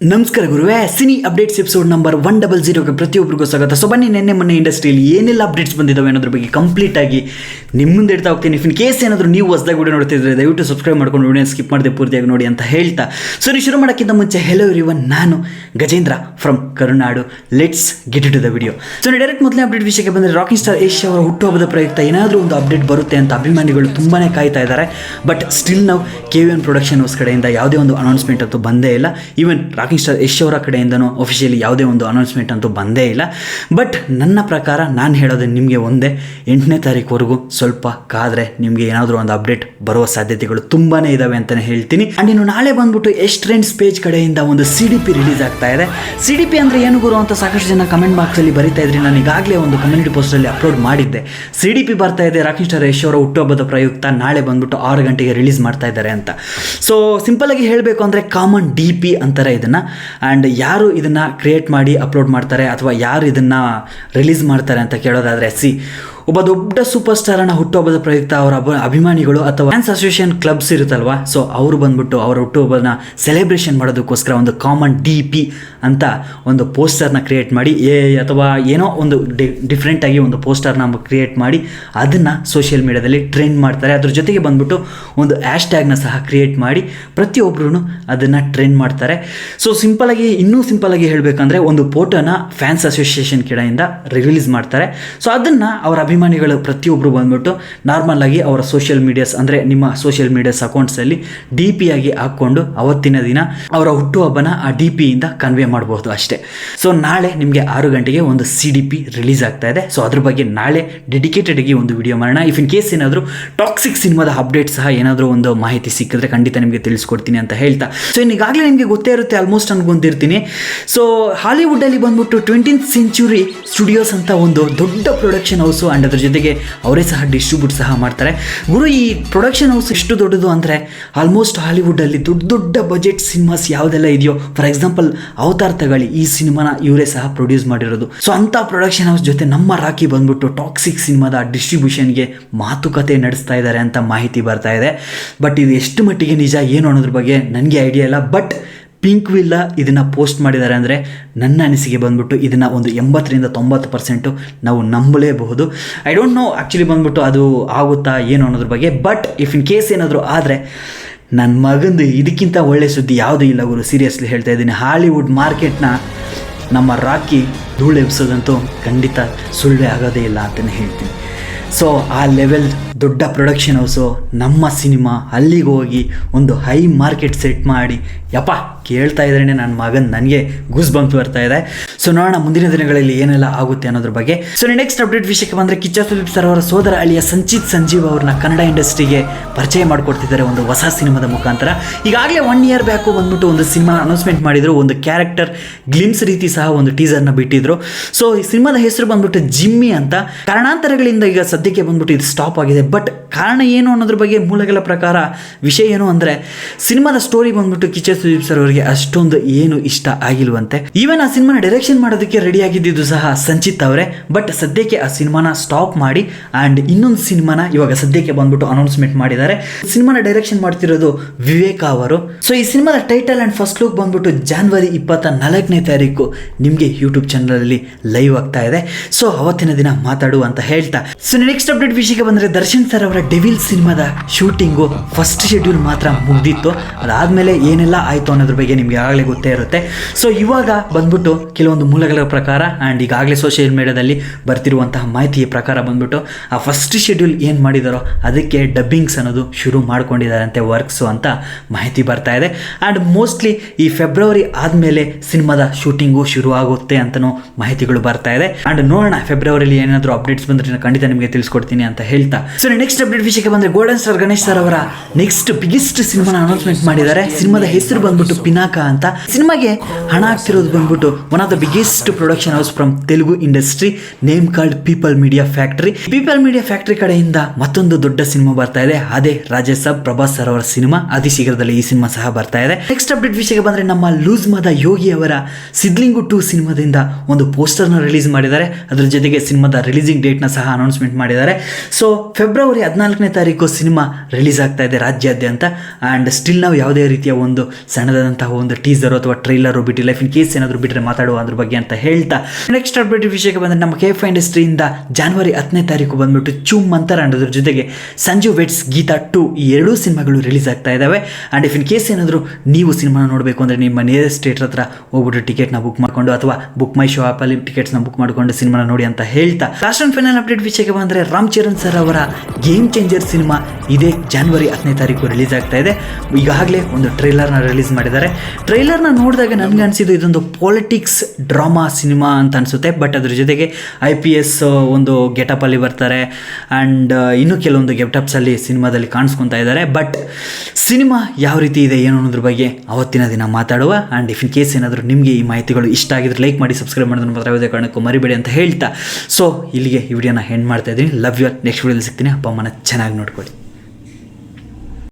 ನಮಸ್ಕಾರ ಗುರುವೇ, cine updates episode number 100ಗೆ ಪ್ರತಿಯೊಬ್ಬರಿಗೂ ಸ್ವಾಗತ. ಸೊ ಬನ್ನಿ, ನೆನ್ನೆ ಮೊನ್ನೆ ಇಂಡಸ್ಟ್ರಿಯಲ್ಲಿ ಏನೆಲ್ಲ ಅಪ್ಡೇಟ್ಸ್ ಬಂದಿದ್ದಾವೆ ಅನ್ನೋದ್ರ ಬಗ್ಗೆ ಕಂಪ್ಲೀಟ್ ಆಗಿ ನಿಮ್ಮ ಮುಂದೆ ಇಡ್ತಾ ಹೋಗ್ತೀನಿ. ಇನ್ ಕೇಸ್ ಏನಾದರೂ ನೀವು ಹೊಸದಾಗಿ ವಿಡಿಯೋ ನೋಡ್ತಿದ್ರೆ ದಯವಿಟ್ಟು ಸಬ್ಸ್ಕ್ರೈಬ್ ಮಾಡ್ಕೊಂಡು ವಿಡಿಯೋ ಸ್ಕಿಪ್ ಮಾಡದೆ ಪೂರ್ತಿಯಾಗಿ ನೋಡಿ ಅಂತ ಹೇಳ್ತಾ, ಸೊ ನೀವು ಶುರು ಮಾಡೋಕ್ಕಿಂತ ಮುಂಚೆ ಹೆಲೋ ಎವ್ರಿವನ್, ನಾನು Gajendra from Karunadu. Let's get to the video. So direct ಮೊದಲನೇ ಅಪ್ಡೇಟ್ ವಿಷಯಕ್ಕೆ ಬಂದರೆ, ರಾಕಿಂಗ್ ಸ್ಟಾರ್ ಯಶ್ ಅವರ ಹುಟ್ಟುಹಬ್ಬದ ಪ್ರಯುಕ್ತ ಏನಾದರೂ ಒಂದು ಅಪ್ಡೇಟ್ ಬರುತ್ತೆ ಅಂತ ಅಭಿಮಾನಿಗಳು ತುಂಬಾ ಕಾಯ್ತಾ ಇದ್ದಾರೆ. ಬಟ್ ಸ್ಟಿಲ್ ನಾವು KVN ಪ್ರೊಡಕ್ಷನ್ ಹೌಸ್ ಕಡೆಯಿಂದ ಯಾವುದೇ ಒಂದು ಅನೌನ್ಸ್ಮೆಂಟ್ ಅಂತೂ ಬಂದೇ ಇಲ್ಲ. ಈವನ್ ರಾಕಿಂಗ್ ಸ್ಟಾರ್ ಯಶ್ ಅವರ ಕಡೆಯಿಂದನೂ ಅಫಿಷಿಯಲಿ ಯಾವುದೇ ಒಂದು ಅನೌನ್ಸ್ಮೆಂಟ್ ಅಂತೂ ಬಂದೇ ಇಲ್ಲ. ಬಟ್ ನನ್ನ ಪ್ರಕಾರ ನಾನು ಹೇಳೋದು ನಿಮಗೆ ಒಂದೇ, 8ನೇ ತಾರೀಕುವರೆಗೂ ಸ್ವಲ್ಪ ಕಾದರೆ ನಿಮಗೆ ಏನಾದರೂ ಒಂದು ಅಪ್ಡೇಟ್ ಬರುವ ಸಾಧ್ಯತೆಗಳು ತುಂಬಾ ಇದ್ದಾವೆ ಅಂತಲೇ ಹೇಳ್ತೀನಿ. ಆ್ಯಂಡ್ ಇನ್ನು ನಾಳೆ ಬಂದ್ಬಿಟ್ಟು ಯಶ್ ಟ್ರೆಂಡ್ಸ್ ಪೇಜ್ ಕಡೆಯಿಂದ ಒಂದು CDP ರಿಲೀಸ್ ಆಗ್ತಾ ಇದೆ. CDP ಅಂದರೆ ಏನು ಗುರು ಅಂತ ಸಾಕಷ್ಟು ಜನ ಕಮೆಂಟ್ ಬಾಕ್ಸಲ್ಲಿ ಬರೀತಾ ಇದ್ರಿ. ನಾನು ಈಗಾಗಲೇ ಒಂದು ಕಮ್ಯುನಿಟಿ ಪೋಸ್ಟಲ್ಲಿ ಅಪ್ಲೋಡ್ ಮಾಡಿದ್ದೆ. CDP ಬರ್ತಾ ಇದೆ, ರಾಕಿಂಗ್ ಸ್ಟಾರ್ ಯಶ್ ಅವರ ಹುಟ್ಟುಹಬ್ಬದ ಪ್ರಯುಕ್ತ ನಾಳೆ ಬಂದ್ಬಿಟ್ಟು 6 ಗಂಟೆಗೆ ರಿಲೀಸ್ ಮಾಡ್ತಾ ಇದ್ದಾರೆ ಅಂತ. ಸೊ ಸಿಂಪಲ್ ಆಗಿ ಹೇಳಬೇಕು ಅಂದರೆ ಕಾಮನ್ DP ಅಂತಾರೆ ಇದನ್ನು. ಆ್ಯಂಡ್ ಯಾರು ಇದನ್ನು ಕ್ರಿಯೇಟ್ ಮಾಡಿ ಅಪ್ಲೋಡ್ ಮಾಡ್ತಾರೆ ಅಥವಾ ಯಾರು ಇದನ್ನು ರಿಲೀಸ್ ಮಾಡ್ತಾರೆ ಅಂತ ಕೇಳೋದಾದರೆ, ಒಬ್ಬ ದೊಡ್ಡ ಸೂಪರ್ ಸ್ಟಾರನ ಹುಟ್ಟುಹಬ್ಬದ ಪ್ರಯುಕ್ತ ಅವರ ಅಭಿಮಾನಿಗಳು ಅಥವಾ ಫ್ಯಾನ್ಸ್ ಅಸೋಸಿಯೇಷನ್ ಕ್ಲಬ್ಸ್ ಇರುತ್ತಲ್ವಾ, ಸೊ ಅವರು ಬಂದ್ಬಿಟ್ಟು ಅವರ ಹುಟ್ಟುಹಬ್ಬನ ಸೆಲೆಬ್ರೇಷನ್ ಮಾಡೋದಕ್ಕೋಸ್ಕರ ಒಂದು ಕಾಮನ್ DP ಅಂತ ಒಂದು ಪೋಸ್ಟರ್ನ ಕ್ರಿಯೇಟ್ ಮಾಡಿ ಅಥವಾ ಏನೋ ಒಂದು ಡಿಫ್ರೆಂಟಾಗಿ ಒಂದು ಪೋಸ್ಟರ್ನ ಕ್ರಿಯೇಟ್ ಮಾಡಿ ಅದನ್ನು ಸೋಷಿಯಲ್ ಮೀಡಿಯಾದಲ್ಲಿ ಟ್ರೆಂಡ್ ಮಾಡ್ತಾರೆ. ಅದ್ರ ಜೊತೆಗೆ ಬಂದ್ಬಿಟ್ಟು ಒಂದು ಹ್ಯಾಶ್ಟ್ಯಾಗ್ನ ಸಹ ಕ್ರಿಯೇಟ್ ಮಾಡಿ ಪ್ರತಿಯೊಬ್ಬರೂ ಅದನ್ನು ಟ್ರೆಂಡ್ ಮಾಡ್ತಾರೆ. ಸೊ ಇನ್ನೂ ಸಿಂಪಲಾಗಿ ಹೇಳಬೇಕಂದ್ರೆ, ಒಂದು ಫೋಟೋನ ಫ್ಯಾನ್ಸ್ ಅಸೋಸಿಯೇಷನ್ ಕಡೆಯಿಂದ ರಿಲೀಸ್ ಮಾಡ್ತಾರೆ. ಸೊ ಅದನ್ನು ಅವರ ಅಭಿಮಾನಿಗಳು ಪ್ರತಿಯೊಬ್ಬರು ಬಂದ್ಬಿಟ್ಟು ನಾರ್ಮಲ್ ಆಗಿ ಅವರ ಸೋಷಿಯಲ್ ಮೀಡಿಯಾಸ್ ಅಂದರೆ ನಿಮ್ಮ ಸೋಷಿಯಲ್ ಮೀಡಿಯಾಸ್ ಅಕೌಂಟ್ಸಲ್ಲಿ DP ಆಗಿ ಹಾಕ್ಕೊಂಡು ಅವತ್ತಿನ ದಿನ ಅವರ ಹುಟ್ಟುಹಬ್ಬನ ಆ DP ಇಂದ ಕನ್ವೆ ಮಾಡಬಹುದು ಅಷ್ಟೇ. ಸೊ ನಾಳೆ ನಿಮಗೆ 6 ಗಂಟೆಗೆ ಒಂದು CDP ರಿಲೀಸ್ ಆಗ್ತಾ ಇದೆ. ಸೊ ಅದ್ರ ಬಗ್ಗೆ ನಾಳೆ ಡೆಡಿಕೇಟೆಡ್ ಆಗಿ ಒಂದು ವಿಡಿಯೋ ಮಾಡೋಣ. ಇನ್ ಕೇಸ್ ಏನಾದರೂ ಟಾಕ್ಸಿಕ್ ಸಿನಿಮಾದ ಅಪ್ಡೇಟ್ ಸಹ ಏನಾದರೂ ಒಂದು ಮಾಹಿತಿ ಸಿಕ್ಕಿದ್ರೆ ಖಂಡಿತ ನಿಮಗೆ ತಿಳಿಸ್ಕೊಡ್ತೀನಿ ಅಂತ ಹೇಳ್ತಾ, ಸೊ ಈಗಾಗಲೇ ನಿಮಗೆ ಗೊತ್ತೇ ಇರುತ್ತೆ ಆಲ್ಮೋಸ್ಟ್ ಅನ್ಕೊಂತಿರ್ತೀನಿ. ಸೊ ಹಾಲಿವುಡ್ಡಲ್ಲಿ ಬಂದ್ಬಿಟ್ಟು 20th ಸೆಂಚುರಿ ಸ್ಟುಡಿಯೋಸ್ ಅಂತ ಒಂದು ದೊಡ್ಡ ಪ್ರೊಡಕ್ಷನ್ ಹೌಸು, ಆ್ಯಂಡ್ ಅದ್ರ ಜೊತೆಗೆ ಅವರೇ ಸಹ ಡಿಸ್ಟ್ರಿಬ್ಯೂಟ್ ಸಹ ಮಾಡ್ತಾರೆ. ಗುರು, ಈ ಪ್ರೊಡಕ್ಷನ್ ಹೌಸ್ ಎಷ್ಟು ದೊಡ್ಡದು ಅಂದರೆ ಆಲ್ಮೋಸ್ಟ್ ಹಾಲಿವುಡ್ಡಲ್ಲಿ ದೊಡ್ಡ ಬಜೆಟ್ ಸಿನಿಮಾಸ್ ಯಾವುದೆಲ್ಲ ಇದೆಯೋ, ಫಾರ್ ಎಕ್ಸಾಂಪಲ್ ಅವತಾರ್ ತಗೊಳ್ಳಿ, ಈ ಸಿನಿಮಾನ ಇವರೇ ಸಹ ಪ್ರೊಡ್ಯೂಸ್ ಮಾಡಿರೋದು. ಸೊ ಅಂಥ ಪ್ರೊಡಕ್ಷನ್ ಹೌಸ್ ಜೊತೆ ನಮ್ಮ ರಾಕಿ ಬಂದ್ಬಿಟ್ಟು ಟಾಕ್ಸಿಕ್ ಸಿನಿಮಾದ ಡಿಸ್ಟ್ರಿಬ್ಯೂಷನ್ಗೆ ಮಾತುಕತೆ ನಡೆಸ್ತಾ ಇದ್ದಾರೆ ಅಂತ ಮಾಹಿತಿ ಬರ್ತಾ ಇದೆ. ಬಟ್ ಇದು ಎಷ್ಟು ಮಟ್ಟಿಗೆ ನಿಜ ಏನು ಅನ್ನೋದ್ರ ಬಗ್ಗೆ ನನಗೆ ಐಡಿಯಾ ಇಲ್ಲ. ಬಟ್ ಪಿಂಕ್ ವಿಲ್ಲ ಇದನ್ನು ಪೋಸ್ಟ್ ಮಾಡಿದ್ದಾರೆ ಅಂದರೆ ನನ್ನ ಅನಿಸಿಕೆ ಬಂದ್ಬಿಟ್ಟು ಇದನ್ನು ಒಂದು 80-90% ನಾವು ನಂಬಲೇಬಹುದು. ಐ ಡೋಂಟ್ ನೋ ಆ್ಯಕ್ಚುಲಿ ಬಂದ್ಬಿಟ್ಟು ಅದು ಆಗುತ್ತಾ ಏನು ಅನ್ನೋದ್ರ ಬಗ್ಗೆ. ಬಟ್ ಇನ್ ಕೇಸ್ ಏನಾದರೂ ಆದರೆ ನನ್ನ ಮಗಂದು ಇದಕ್ಕಿಂತ ಒಳ್ಳೆ ಸುದ್ದಿ ಯಾವುದೂ ಇಲ್ಲ ಗುರು, ಸೀರಿಯಸ್ಲಿ ಹೇಳ್ತಾ ಇದ್ದೀನಿ. ಹಾಲಿವುಡ್ ಮಾರ್ಕೆಟ್ನ ನಮ್ಮ ರಾಕಿ ಧೂಳು ಎಬ್ಸೋದಂತೂ ಖಂಡಿತ ಸುಳ್ಳೆ ಆಗೋದೇ ಇಲ್ಲ ಅಂತಲೇ ಹೇಳ್ತೀನಿ. ಸೊ ಆ ಲೆವೆಲ್ ದೊಡ್ಡ ಪ್ರೊಡಕ್ಷನ್ ಹೌಸು, ನಮ್ಮ ಸಿನಿಮಾ ಅಲ್ಲಿಗೆ ಹೋಗಿ ಒಂದು ಹೈ ಮಾರ್ಕೆಟ್ ಸೆಟ್ ಮಾಡಿ, ಯಪ್ಪ ಕೇಳ್ತಾ ಇದ್ರೇ ನನ್ನ ಮಗನ್ ನನಗೆ ಗೂಸ್ ಬಂಪ್ ಬರ್ತಾ ಇದೆ. ಸೊ ನೋಡೋಣ ಮುಂದಿನ ದಿನಗಳಲ್ಲಿ ಏನೆಲ್ಲ ಆಗುತ್ತೆ ಅನ್ನೋದ್ರ ಬಗ್ಗೆ. ಸೊ ನೆಕ್ಸ್ಟ್ ಅಪ್ಡೇಟ್ ವಿಷಯಕ್ಕೆ ಬಂದರೆ, ಕಿಚ್ಚ ಸುದೀಪ್ ಸರ್ ಅವರ ಸೋದರ ಅಳಿಯ ಸಂಚಿತ್ ಸಂಜೀವ್ ಅವ್ರನ್ನ ಕನ್ನಡ ಇಂಡಸ್ಟ್ರಿಗೆ ಪರಿಚಯ ಮಾಡಿಕೊಡ್ತಿದ್ದಾರೆ ಒಂದು ಹೊಸ ಸಿನಿಮಾದ ಮುಖಾಂತರ. ಈಗಾಗಲೇ 1 year ಬ್ಯಾಕು ಬಂದ್ಬಿಟ್ಟು ಒಂದು ಸಿನಿಮಾ ಅನೌನ್ಸ್ಮೆಂಟ್ ಮಾಡಿದರು, ಒಂದು ಕ್ಯಾರೆಕ್ಟರ್ ಗ್ಲಿಮ್ಸ್ ರೀತಿ ಸಹ ಒಂದು ಟೀಸರ್ನ ಬಿಟ್ಟಿದ್ರು. ಸೊ ಈ ಸಿನಿಮಾದ ಹೆಸರು ಬಂದ್ಬಿಟ್ಟು ಜಿಮ್ಮಿ ಅಂತ. ಕಾರಣಾಂತರಗಳಿಂದ ಈಗ ಸದ್ಯಕ್ಕೆ ಬಂದ್ಬಿಟ್ಟು ಇದು ಸ್ಟಾಪ್ ಆಗಿದೆ. ಬಟ್ ಕಾರಣ ಏನು ಅನ್ನೋದ್ರ ಬಗ್ಗೆ ಮೂಲಗಳ ಪ್ರಕಾರ ವಿಷಯ ಏನು ಅಂದರೆ, ಸಿನಿಮಾದ ಸ್ಟೋರಿ ಬಂದ್ಬಿಟ್ಟು ಕಿಚ್ಚ ಸುದೀಪ್ ಸರ್ ಅವರಿಗೆ ಅಷ್ಟೊಂದು ಏನು ಇಷ್ಟ ಆಗಿಲ್ವಂತೆ. ಈವನ್ ಆ ಸಿನಿಮಾನ ಡೈರೆಕ್ಷನ್ ಮಾಡೋದಕ್ಕೆ ರೆಡಿ ಆಗಿದ್ದು ಸಹ ಸಂಚಿತ್ ಅವರೇ. ಬಟ್ ಸದ್ಯಕ್ಕೆ ಆ ಸಿನಿಮಾನ ಸ್ಟಾಪ್ ಮಾಡಿ ಆ್ಯಂಡ್ ಇನ್ನೊಂದು ಸಿನಿಮಾನ ಇವಾಗ ಸದ್ಯಕ್ಕೆ ಬಂದ್ಬಿಟ್ಟು ಅನೌನ್ಸ್ಮೆಂಟ್ ಮಾಡಿದ್ದಾರೆ. ಸಿನಿಮಾನ ಡೈರೆಕ್ಷನ್ ಮಾಡ್ತಿರೋದು ವಿವೇಕ ಅವರು. ಸೊ ಈ ಸಿನಿಮಾದ ಟೈಟಲ್ ಆ್ಯಂಡ್ ಫಸ್ಟ್ ಲುಕ್ ಬಂದ್ಬಿಟ್ಟು January 24ನೇ ತಾರೀಕು ನಿಮಗೆ ಯೂಟ್ಯೂಬ್ ಚಾನಲಲ್ಲಿ ಲೈವ್ ಆಗ್ತಾ ಇದೆ. ಸೊ ಅವತ್ತಿನ ದಿನ ಮಾತಾಡು ಅಂತ ಹೇಳ್ತಾ, ಸೊ ನೆಕ್ಸ್ಟ್ ಅಪ್ಡೇಟ್ ವಿಷಯಕ್ಕೆ ಬಂದರೆ, ದರ್ಶನ್ ಸರ್ ಅವರ ಡೆವಿಲ್ ಸಿನಿಮಾದ ಶೂಟಿಂಗು ಫಸ್ಟ್ ಶೆಡ್ಯೂಲ್ ಮಾತ್ರ ಮುಗ್ದಿತ್ತು. ಅದಾದಮೇಲೆ ಏನೆಲ್ಲ ಆಯಿತು ಅನ್ನೋದ್ರ ಬಗ್ಗೆ ನಿಮಗೆ ಆಗಲೇ ಗೊತ್ತೇ ಇರುತ್ತೆ. ಸೊ ಇವಾಗ ಬಂದ್ಬಿಟ್ಟು ಕೆಲವೊಂದು ಮೂಲಗಳ ಪ್ರಕಾರ ಆ್ಯಂಡ್ ಈಗಾಗಲೇ ಸೋಷಿಯಲ್ ಮೀಡಿಯಾದಲ್ಲಿ ಬರ್ತಿರುವಂತಹ ಮಾಹಿತಿಯ ಪ್ರಕಾರ ಬಂದ್ಬಿಟ್ಟು ಆ ಫಸ್ಟ್ ಶೆಡ್ಯೂಲ್ ಏನು ಮಾಡಿದಾರೋ ಅದಕ್ಕೆ ಡಬ್ಬಿಂಗ್ಸ್ ಅನ್ನೋದು ಶುರು ಮಾಡ್ಕೊಂಡಿದ್ದಾರಂತೆ, ವರ್ಕ್ಸು ಅಂತ ಮಾಹಿತಿ ಬರ್ತಾ ಇದೆ. ಆ್ಯಂಡ್ ಮೋಸ್ಟ್ಲಿ ಈ ಫೆಬ್ರವರಿ ಆದಮೇಲೆ ಸಿನಿಮಾದ ಶೂಟಿಂಗು ಶುರು ಆಗುತ್ತೆ ಅಂತಲೂ ಮಾಹಿತಿಗಳು ಬರ್ತಾ ಇದೆ. ಆ್ಯಂಡ್ ನೋಡೋಣ ಫೆಬ್ರವರಿಲಿ ಏನಾದರೂ ಅಪ್ಡೇಟ್ಸ್ ಬಂದರೆ ಖಂಡಿತ ನಿಮಗೆ ತಿಳಿಸ್ಕೊಡ್ತೀನಿ ಅಂತ ಹೇಳ್ತಾ, ಸೊ ನೆಕ್ಸ್ಟ್ ಅಪ್ಡೇಟ್ ವಿಷಯಕ್ಕೆ ಬಂದರೆ, ಗೋಲ್ಡನ್ ಸ್ಟಾರ್ ಗಣೇಶ್ ಸರ್ ಅವರ ನೆಕ್ಸ್ಟ್ ಬಿಗ್ಗೆಸ್ಟ್ ಸಿನಿಮಾನ ಅನೌನ್ಸ್ಮೆಂಟ್ ಮಾಡಿದ್ದಾರೆ. ಸಿನಿಮಾದ ಹೆಸರು ಬಂದ್ಬಿಟ್ಟು ಪಿನಾಕ ಅಂತ. ಸಿನಿಮಾಗೆ ಹಣ ಆಗ್ತಿರೋದು ಬಂದ್ಬಿಟ್ಟು one of the biggest production house from Telugu industry, name called people media factory. People media factory ಕಡೆಯಿಂದ ಮತ್ತೊಂದು ದೊಡ್ಡ ಸಿನಿಮಾ ಬರ್ತಾ ಇದೆ, ಅದೇ ರಾಜೇಶ್ ಸಾಬ್ ಪ್ರಭಾಸ್ ಸರ್ ಅವರ ಸಿನಿಮಾ. ಅತಿ ಶೀಘ್ರದಲ್ಲಿ ಈ ಸಿನಿಮಾ ಸಹ ಬರ್ತಾ ಇದೆ. ನೆಕ್ಸ್ಟ್ ಅಪ್ಡೇಟ್ ವಿಷಯಕ್ಕೆ ಬಂದರೆ, ನಮ್ಮ ಲೂಸ್ ಮದ ಯೋಗಿ ಅವರ ಸಿದ್ಲಿಂಗು 2 ಸಿನಿಮಾದಿಂದ ಒಂದು ಪೋಸ್ಟರ್ನ ರಿಲೀಸ್ ಮಾಡಿದ್ದಾರೆ. ಅದರ ಜೊತೆಗೆ ಸಿನಿಮಾದ ರಿಲೀಸಿಂಗ್ ಡೇಟ್ನ ಸಹ ಅನೌನ್ಸ್ಮೆಂಟ್ ಮಾಡಿದ್ದಾರೆ. ಸೊ ಫೆಬ್ರವರಿ ಫೆಬ್ರವರಿ 14ನೇ ತಾರೀಕು ಸಿನಿಮಾ ರಿಲೀಸ್ ಆಗ್ತಾ ಇದೆ ರಾಜ್ಯಾದ್ಯಂತ. ಆ್ಯಂಡ್ ಸ್ಟಿಲ್ ನಾವು ಯಾವುದೇ ರೀತಿಯ ಒಂದು ಸಣ್ಣದಾದಂತಹ ಒಂದು ಟೀಸರು ಅಥವಾ ಟ್ರೈಲರು ಬಿಟ್ಟಿಲ್ಲ. ಇನ್ ಕೇಸ್ ಏನಾದರೂ ಬಿಟ್ಟರೆ ಮಾತಾಡುವ ಅದ್ರ ಬಗ್ಗೆ ಅಂತ ಹೇಳ್ತಾ ನೆಕ್ಸ್ಟ್ ಅಪ್ಡೇಟ್ ವಿಷಯಕ್ಕೆ ಬಂದರೆ ನಮ್ಮ KFI ಇಂಡಸ್ಟ್ರಿಯಿಂದ ಜನವರಿ 10ನೇ ತಾರೀಕು ಬಂದ್ಬಿಟ್ಟು ಚೂಮ್ ಅಂತರ ಅಂಡ್ ಅದ್ರ ಜೊತೆಗೆ ಸಂಜು ವೆಟ್ಸ್ ಗೀತಾ 2 ಈ ಎರಡೂ ಸಿನಿಮಾಗಳು ರಿಲೀಸ್ ಆಗ್ತಾ ಇದ್ದಾವೆ. ಆ್ಯಂಡ್ ಇನ್ ಕೇಸ್ ಏನಾದರೂ ನೀವು ಸಿನಿಮಾನ ನೋಡಬೇಕು ಅಂದರೆ ನಿಮ್ಮ ನಿಯರೆಸ್ಟ್ ಥಿಯೇಟರ್ ಹತ್ರ ಹೋಗ್ಬಿಟ್ಟು ಟಿಕೆಟ್ನ ಬುಕ್ ಮಾಡಿಕೊಂಡು ಅಥವಾ ಬುಕ್ ಮೈ ಶೋ ಆ್ಯಪಲ್ಲಿ ಟಿಕೆಟ್ಸ್ನ ಬುಕ್ ಮಾಡಿಕೊಂಡು ಸಿನಿಮಾನ ನೋಡಿ ಅಂತ ಹೇಳ್ತಾ ಲಾಸ್ಟ್ ಆ್ಯಂಡ್ ಫೈನಲ್ ಅಪ್ಡೇಟ್ ವಿಷಯಕ್ಕೆ ಬಂದರೆ ರಾಮ್ ಚರಣ್ ಸರ್ ಅವರ ಗೇಮ್ ಚೇಂಜರ್ ಸಿನಿಮಾ ಇದೇ ಜನವರಿ 10ನೇ ತಾರೀಕು ರಿಲೀಸ್ ಆಗ್ತಾ ಇದೆ. ಈಗಾಗಲೇ ಒಂದು ಟ್ರೈಲರ್ನ ರಿಲೀಸ್ ಮಾಡಿದ್ದಾರೆ. ಟ್ರೈಲರ್ನ ನೋಡಿದಾಗ ನನಗೆ ಅನಿಸಿದ್ದು ಇದೊಂದು ಪಾಲಿಟಿಕ್ಸ್ ಡ್ರಾಮಾ ಸಿನಿಮಾ ಅಂತ ಅನಿಸುತ್ತೆ. ಬಟ್ ಅದ್ರ ಜೊತೆಗೆ IPS ಒಂದು ಗೆಟಪಲ್ಲಿ ಬರ್ತಾರೆ ಆ್ಯಂಡ್ ಇನ್ನೂ ಕೆಲವೊಂದು ಗೆಟಪ್ಸಲ್ಲಿ ಸಿನಿಮಾದಲ್ಲಿ ಕಾಣಿಸ್ಕೊತಾ ಇದ್ದಾರೆ. ಬಟ್ ಸಿನಿಮಾ ಯಾವ ರೀತಿ ಇದೆ ಏನು ಅನ್ನೋದ್ರ ಬಗ್ಗೆ ಅವತ್ತಿನ ದಿನ ಮಾತಾಡುವ. ಆ್ಯಂಡ್ ಇನ್ ಕೇಸ್ ಏನಾದರೂ ನಿಮಗೆ ಈ ಮಾಹಿತಿಗಳು ಇಷ್ಟ ಆಗಿದ್ರೆ ಲೈಕ್ ಮಾಡಿ, ಸಬ್ಸ್ಕ್ರೈಬ್ ಮಾಡೋದನ್ನು ಮಾತ್ರ ಯಾವುದೇ ಕಾರಣಕ್ಕೂ ಮರಿಬೇಡಿ ಅಂತ ಹೇಳ್ತಾ ಸೊ ಇಲ್ಲಿಗೆ ಈ ವಿಡಿಯೋನ ಎಂಡ್ ಮಾಡ್ತಾ ಇದ್ದೀನಿ. Love you all. ನೆಕ್ಸ್ಟ್ ವಿಡಿಯೋದಲ್ಲಿ ಸಿಗ್ತೀನಿ. ಅಪ್ಪ ಅಮ್ಮನ ಚೆನ್ನಾಗಿ ನೋಡ್ಕೊಳ್ಳಿ.